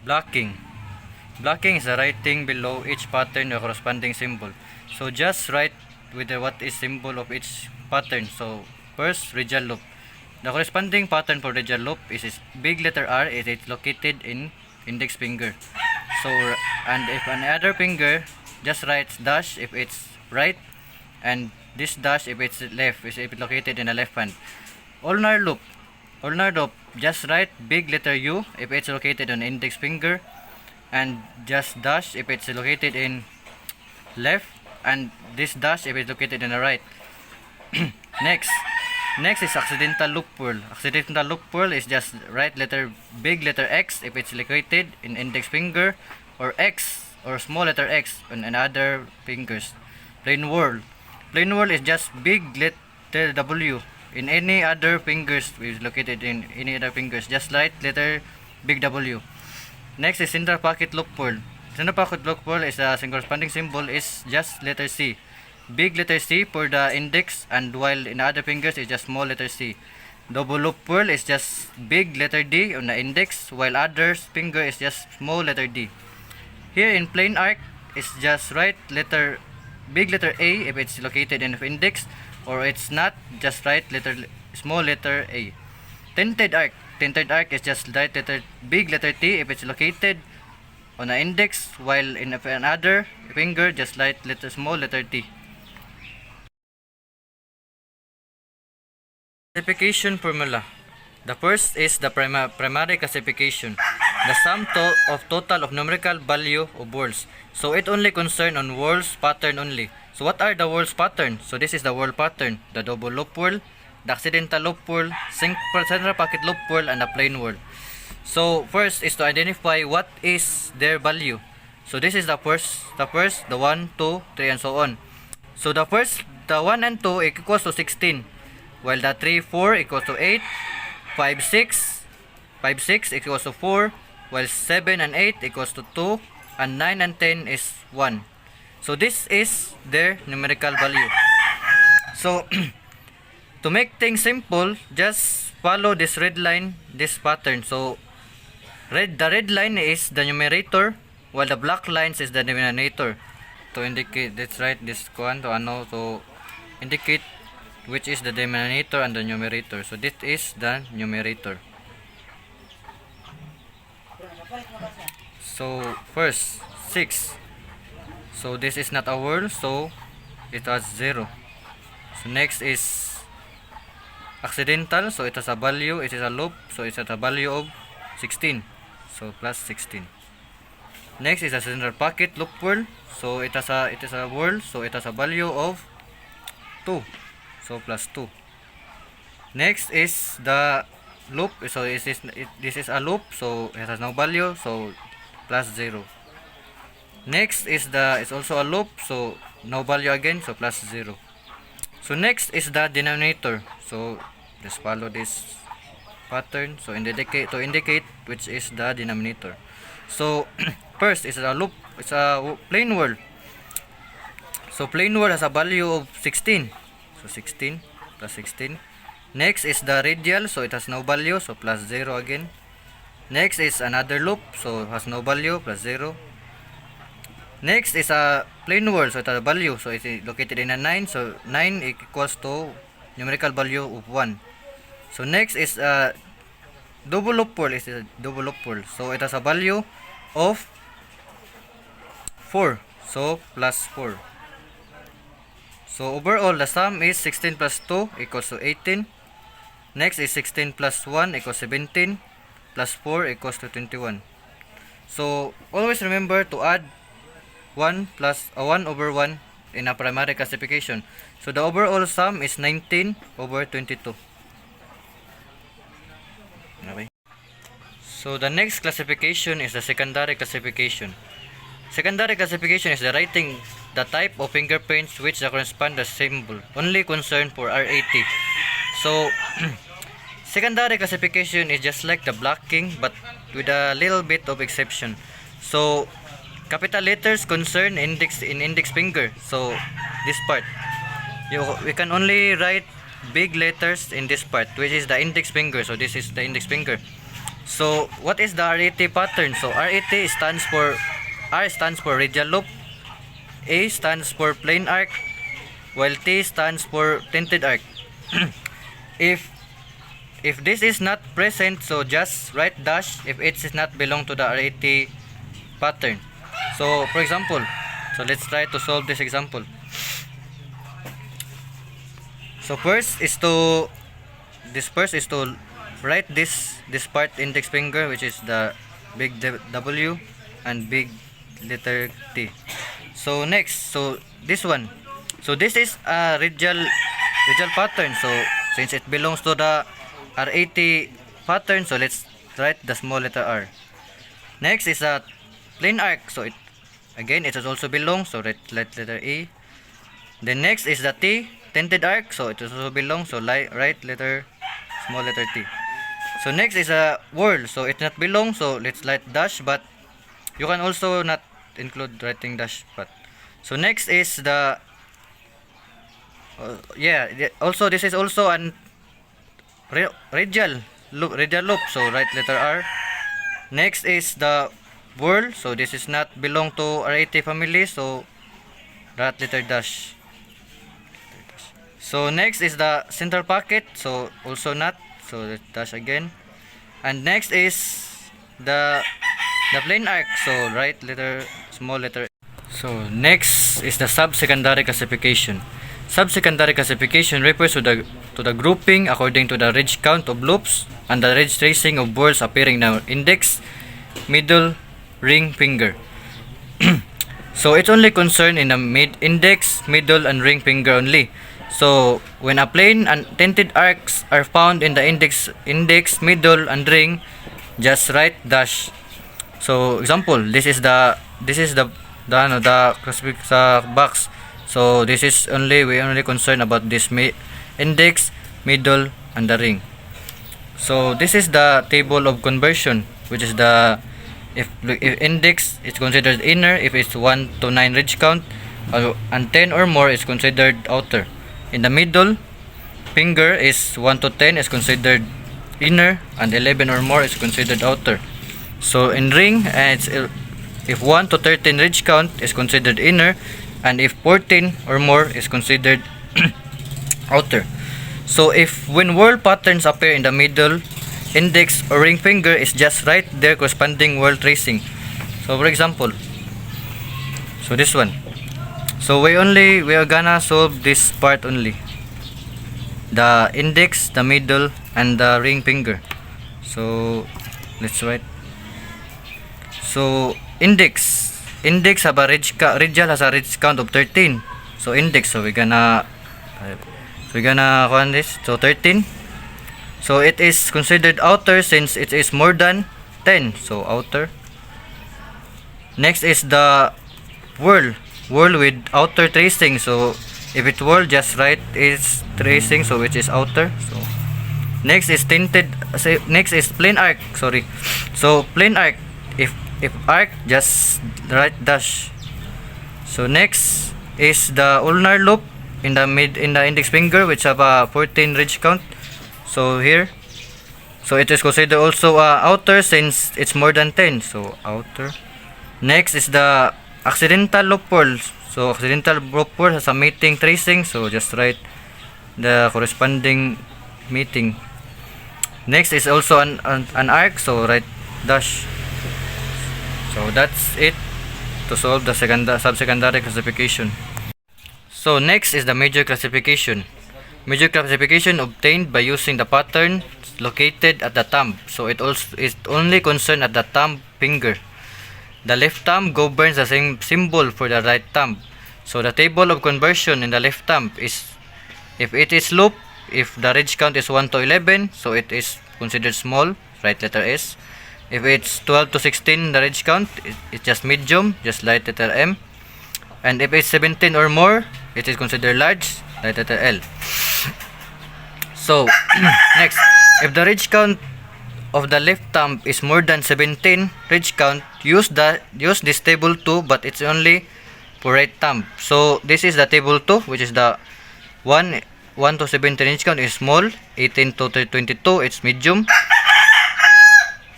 Blocking. Blocking is the writing below each pattern the corresponding symbol. So just write with what is symbol of each pattern. So first, radial loop. The corresponding pattern for radial loop is big letter R. It is located in index finger. So and if another finger, just write dash if it's right, and this dash if it's left, if it's located in the left hand. Ulnar loop. Ulnar loop, just write big letter U if it's located on index finger, and just dash if it's located in left, and this dash if it's located in the right. Next is accidental loop whirl. Accidental loop whirl is just write big letter X if it's located in index finger, or X or small letter X on another fingers. Plain whirl. Plain whirl is just big letter W in any other fingers is located in any other fingers. Just write letter big W. Next is center pocket loop whirl. Center pocket loop whirl is a corresponding symbol is just letter C. Big letter C for the index, and while in other fingers is just small letter C. Double loop whirl is just big letter D on the index, while other finger is just small letter D. Here in plain arc is just write big letter A if it's located in the index, or it's not, just write small letter A. Tinted arc. Tinted arc is just write big letter T if it's located on the index, while in another finger just write small letter T. Classification formula. The first is the primary classification, the sum of total of numerical value of whorls. So it only concern on whorls pattern only. So what are the whorls pattern? So this is the whorl pattern, the double loop whorl, the accidental loop whorl, central pocket loop whorl, and the plain whorl. So first is to identify what is their value. So this is the first, the 1, 2, 3, and so on. So the 1 and 2 equals to 16, while the 3, 4 equals to 8, 5, 6 equals to 4, while 7 and 8 equals to 2, and 9 and 10 is 1. So this is their numerical value. So to make things simple, just follow this red line, this pattern. So the red line is the numerator, while the black lines is the denominator. To indicate, let's write this one to indicate which is the denominator and the numerator. So this is the numerator. So first 6. So this is not a whorl, so it has 0. So next is accidental, so it has a value, it is a loop, so it has a value of 16. So plus 16. Next is a central pocket loop whirl, so it is a whirl, so it has a value of 2. So plus 2. Next is the loop, so this is a loop, so it has no value, so plus 0. Next is it's also a loop, so no value again, so plus 0. So next is the denominator. So just follow this pattern, so to indicate which is the denominator. So first is a loop, it's a plain whirl. So plain whirl has a value of 16. So 16 plus 16. Next is the radial, so it has no value, so plus 0 again. Next is another loop, so it has no value, plus 0. Next is a plain whirl, so it has a value, so it is located in a 9, so 9 equals to numerical value of 1. So next is a double loop whirl, so it has a value of 4, so plus 4. So overall the sum is 16 plus 2 equals to 18. Next is 16 plus 1 equals 17, plus 4 equals to 21. So always remember to add 1 over 1 in a primary classification. So the overall sum is 19 over 22. Okay. So the next classification is the secondary classification. Secondary classification is the writing the type of fingerprints which correspond to symbol, only concerned for R80. So secondary classification is just like the blocking, but with a little bit of exception. So capital letters concern index finger. So this part, we can only write big letters in this part, which is the index finger. So this is the index finger. So what is the RAT pattern? So RAT stands for, R stands for radial loop, A stands for plane arc, while T stands for tinted arc. if if this is not present, so just write dash if it is not belong to the RAT pattern. So for example, so let's try to solve this example. So first is to write this part index finger, which is the big W and big letter T. So next, so this one, so this is a radial pattern. So since it belongs to the RAT pattern, so let's write the small letter R. Next is a plane arc. So it also belongs, so write letter A. Then next is the T, tinted arc. So it also belongs, so write letter small letter T. So next is a whirl. So it not belong, so let's write dash, but you can also not include writing dash. But so next is the also this is also an radial loop, so write letter R. Next is the whirl. So this is not belong to RAT family, so write letter dash. So next is the central pocket, so also not, so let's dash again. And next is the plane arc, so write letter small letter. So next is the sub-secondary classification. Sub-secondary classification refers to the grouping according to the ridge count of loops and the ridge tracing of whirls appearing in the index, middle, ring finger. So it's only concerned in the index, middle, and ring finger only. So when a plane and tinted arcs are found in the index, middle, and ring, just write dash. So example, this is the box. So this is we only concerned about this index, middle, and the ring. So this is the table of conversion, which is the if index is considered inner if it's 1 to 9 ridge count, and 10 or more is considered outer. In the middle finger is 1 to 10 is considered inner, and 11 or more is considered outer. So in ring, it's if 1 to 13 ridge count is considered inner, and if 14 or more is considered outer. So if when whirl patterns appear in the middle, index, or ring finger, is just write their corresponding whirl tracing. So for example, so this one. So we are gonna solve this part only, the index, the middle, and the ring finger. So let's write. So index have a radial has a ridge count of 13. So index, so we're gonna count this. So 13. So it is considered outer since it is more than 10. So outer. Next is the whirl with outer tracing. So if it whirl, just write its tracing, so which is outer. So next is tinted. Next is plane arc. Sorry. So plane arc. If arc, just write dash. So next is the ulnar loop in the index finger, which have a 14 ridge count. So here, so it is considered also outer since it's more than 10. So outer. Next is the accidental loop whirl. So accidental loop whirl has a mating tracing. So just write the corresponding mating. Next is also an arc. So write dash. So that's it to solve the sub-secondary classification. So next is the major classification. Major classification obtained by using the pattern located at the thumb. So it also is only concerned at the thumb finger. The left thumb governs the same symbol for the right thumb. So the table of conversion in the left thumb is, if it is loop, if the ridge count is 1 to 11, so it is considered small, write letter S. If it's 12 to 16, the ridge count, it's just medium, just write letter M. And if it's 17 or more, it is considered large, write letter L. So next, if the ridge count of the left thumb is more than 17 ridge count, use this table 2, but it's only for right thumb. So this is the table 2, which is the 1 to 17 ridge count is small, 18 to 22 it's medium,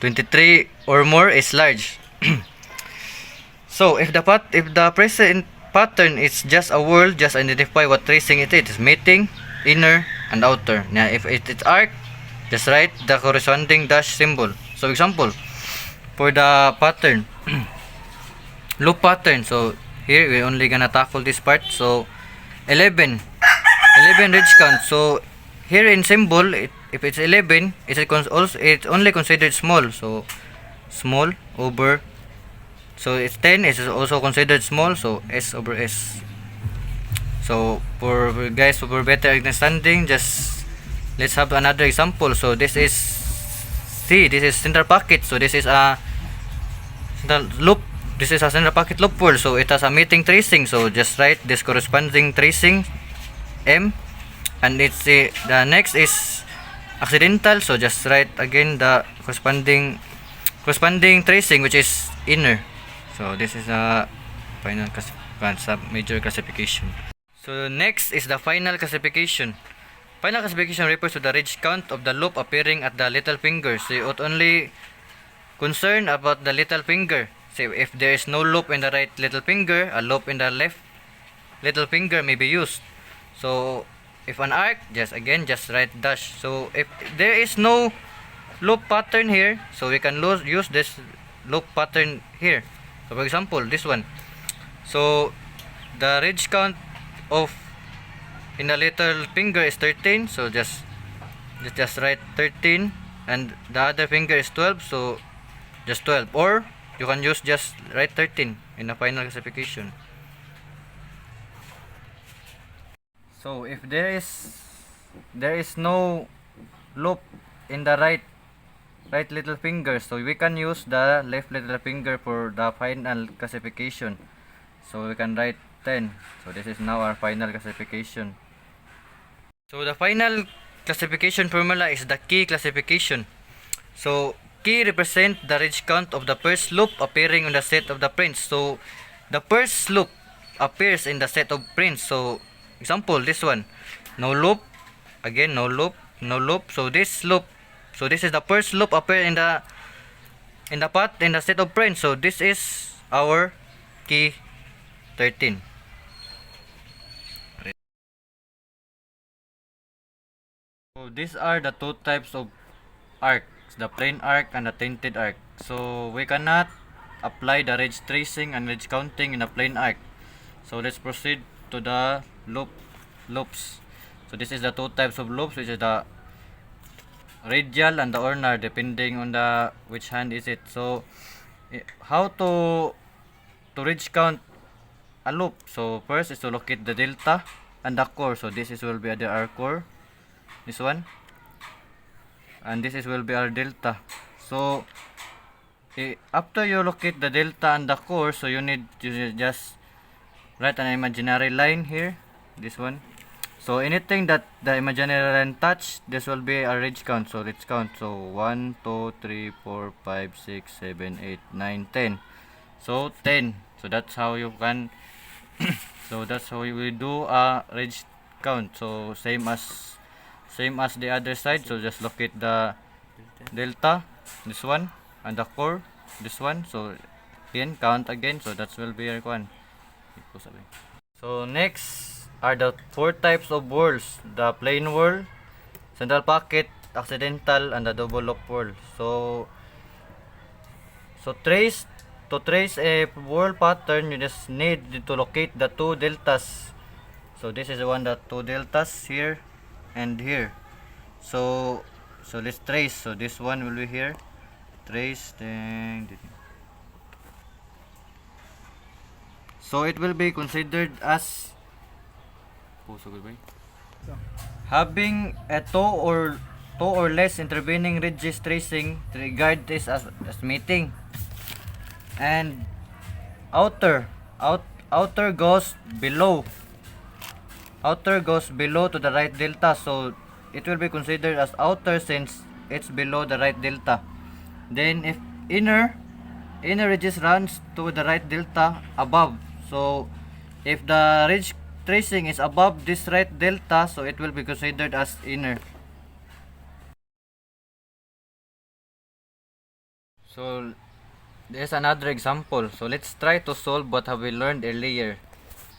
23 or more is large. So if the present pattern is just a word, just identify what tracing it is: meeting, inner, and outer. Now if it's arc, just write the corresponding dash symbol. So example, for the pattern, loop pattern. So here we're only gonna tackle this part. So 11 ridge count. So here in symbol, if it's 11, it's only considered small. So small over, so it's 10 is also considered small, so S over S. So for guys, for better understanding, just let's have another example. So this is C, this is central pocket. So this is a central loop, this is a central pocket loop word. So it has a meeting tracing. So just write this corresponding tracing M, and it's the next is accidental. So just write again the corresponding tracing, which is inner. So this is a final major classification. So next is the final classification. Final classification refers to the ridge count of the loop appearing at the little finger. So you ought only concern about the little finger. So if there is no loop in the right little finger, a loop in the left little finger may be used. So if an arc, just write dash. So if there is no loop pattern here, so we can use this loop pattern here. So for example, this one. So the ridge count of in the little finger is 13. So just write 13, and the other finger is 12. So just 12, or you can use just write 13 in the final classification. So if there is no loop in the right little finger, so we can use the left little finger for the final classification. So we can write 10. So this is now our final classification. So the final classification formula is the key classification. So key represent the ridge count of the first loop appearing on the set of the prints. So the first loop appears in the set of prints. So example, this one, no loop, again no loop, no loop. So this loop, so this is the first loop appear in the set of prints. So this is our key 13. So these are the two types of arcs, the plain arc and the tinted arc. So we cannot apply the ridge tracing and ridge counting in a plain arc. So let's proceed to the loops. So this is the two types of loops, which is the radial and the ulnar, depending on the which hand is it. So how to ridge count a loop? So first is to locate the delta and the core. So this will be our core, this one, and this will be our delta. So after you locate the delta and the core, so you need to just write an imaginary line here, this one. So anything that the imaginary line touch, this will be a ridge count. So let's count. So 1, 2, 3, 4, 5, 6, 7, 8, 9, 10. So 10. So that's how you can so that's how we do a ridge count. So same as the other side. So just locate the delta, this one, and the core, this one. So again count again. So that will be your one. So next are the four types of whorls: the plain whorl, central pocket, accidental, and the double loop whorl. So to trace a whorl pattern, you just need to locate the two deltas. So this is the one, the two deltas here and here. So let's trace. So this one will be here, trace, then so it will be considered as having a two or less intervening ridges tracing. Regard this as meeting. And outer goes below to the right delta, so it will be considered as outer since it's below the right delta. Then if inner ridges runs to the right delta above, so if the ridge tracing is above this right delta, so it will be considered as inner. So there's another example. So let's try to solve what have we learned earlier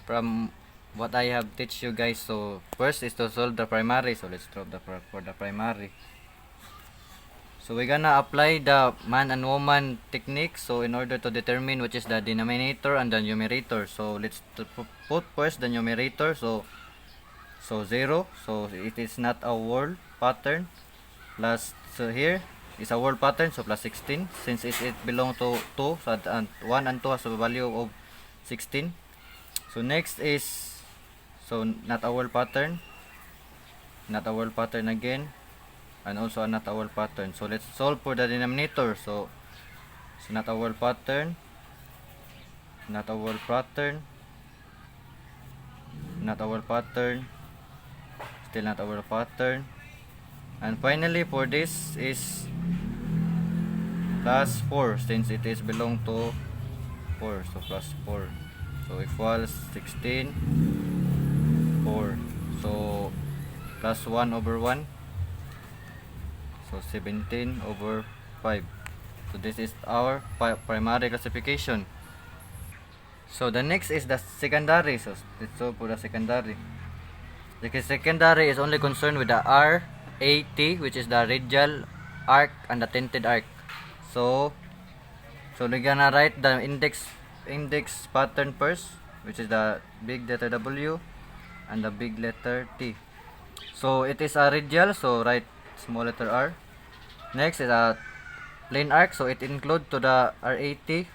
from what I have teach you guys. So first is to solve the primary. So let's draw for the primary. So we're gonna apply the man and woman technique. So in order to determine which is the denominator and the numerator. So let's put first the numerator. So 0. So it is not a word pattern. Plus, so here is a word pattern, so plus 16 since it belong to 2, so 1 and 2 has a value of 16. So next is, so not a word pattern, not a word pattern again, and also not a word pattern. So let's solve for the denominator. So not a word pattern, not a word pattern, not a word pattern, still not a word pattern. And finally for this is plus 4 since it is belong to 4, so plus 4, so equals 16 4, so plus 1 over 1, so 17 over 5. So this is our primary classification. So the next is the secondary. So let's solve for the secondary. The secondary is only concerned with the RAT, which is the radial arc and the tinted arc. So we're gonna write the index pattern first, which is the big letter W and the big letter T. So it is a radial, so write small letter R. Next is a plane arc, so it include to the RAT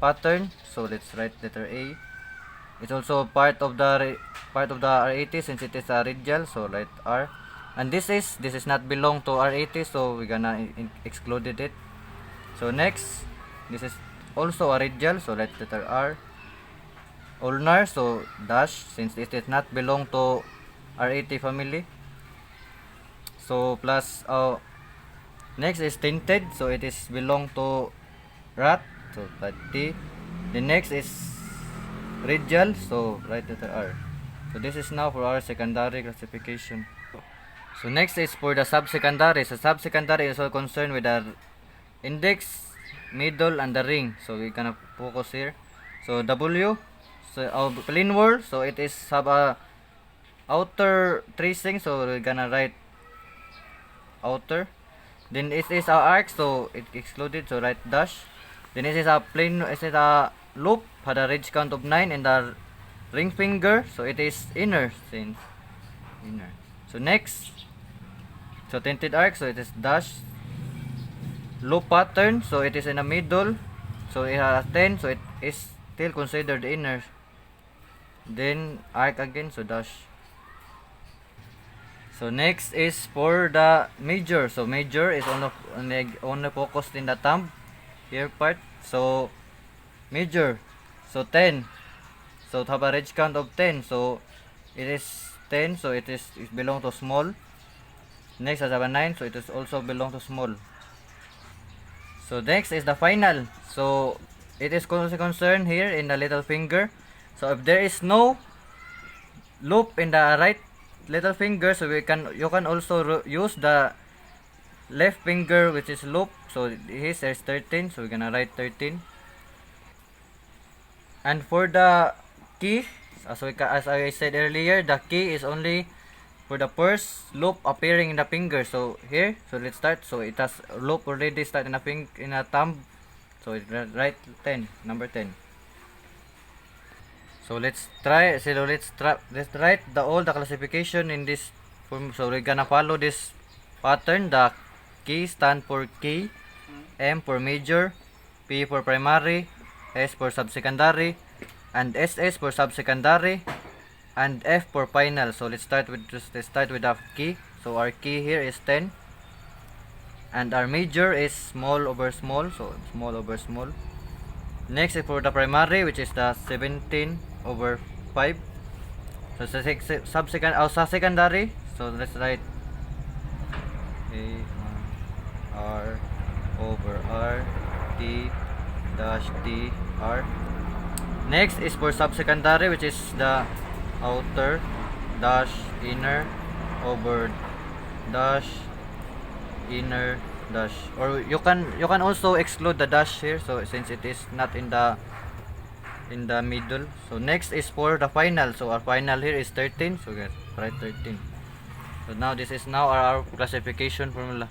pattern. So let's write letter A. It's also part of the RAT since it is a radial, so write R. And this is not belong to RAT, so we're gonna exclude it. So next, this is also a radial, so write letter R. Ulnar, so dash since it is not belong to RAT family. So plus next is tinted, so it is belong to rat, so write T. The next is radial, so write letter R. So this is now for our secondary classification. So next is for the subsecondary. So subsecondary is all concerned with the index, middle, and the ring. So we're gonna focus here. So W, so our plane word, so it is have a outer tracing, so we're gonna write outer. Then it is our arc, so it excluded, so write dash. Then it is a plane, it is a loop, had a ridge count of 9, and the ring finger, so it is inner, since inner. So next, so tinted arc, so it is dash. Loop pattern, so it is in the middle, so it has 10, so it is still considered inner. Then arc again, so dash. So next is for the major. So major is only focused in the thumb here part. So major, so 10, so have a ridge count of 10, so it is 10, so it belong to small. Next has a 9, so it is also belong to small. So next is the final. So it is concerned here in the little finger. So if there is no loop in the right little finger, so you can also use the left finger, which is loop. So here there's 13, so we're gonna write 13. And for the key, as I said earlier, the key is only for the first loop appearing in the finger. So here, so let's start. So it has loop already start in a thumb. So it write 10, number 10. So let's write all the classification in this form. So we're gonna follow this pattern. The key stand for key, M for major, P for primary, S for subsecondary, and SS for subsecondary, and F for final. So let's start with the key. So our key here is 10, and our major is small over small, so small over small. Next is for the primary, which is the 17 over 5. So secondary, so let's write A R over R T dash T R. Next is for subsecondary, which is the outer dash inner over dash inner dash, or you can also exclude the dash here, so since it is not in the middle. So next is for the final. So our final here is 13, so guys, write 13. So now this is now our classification formula.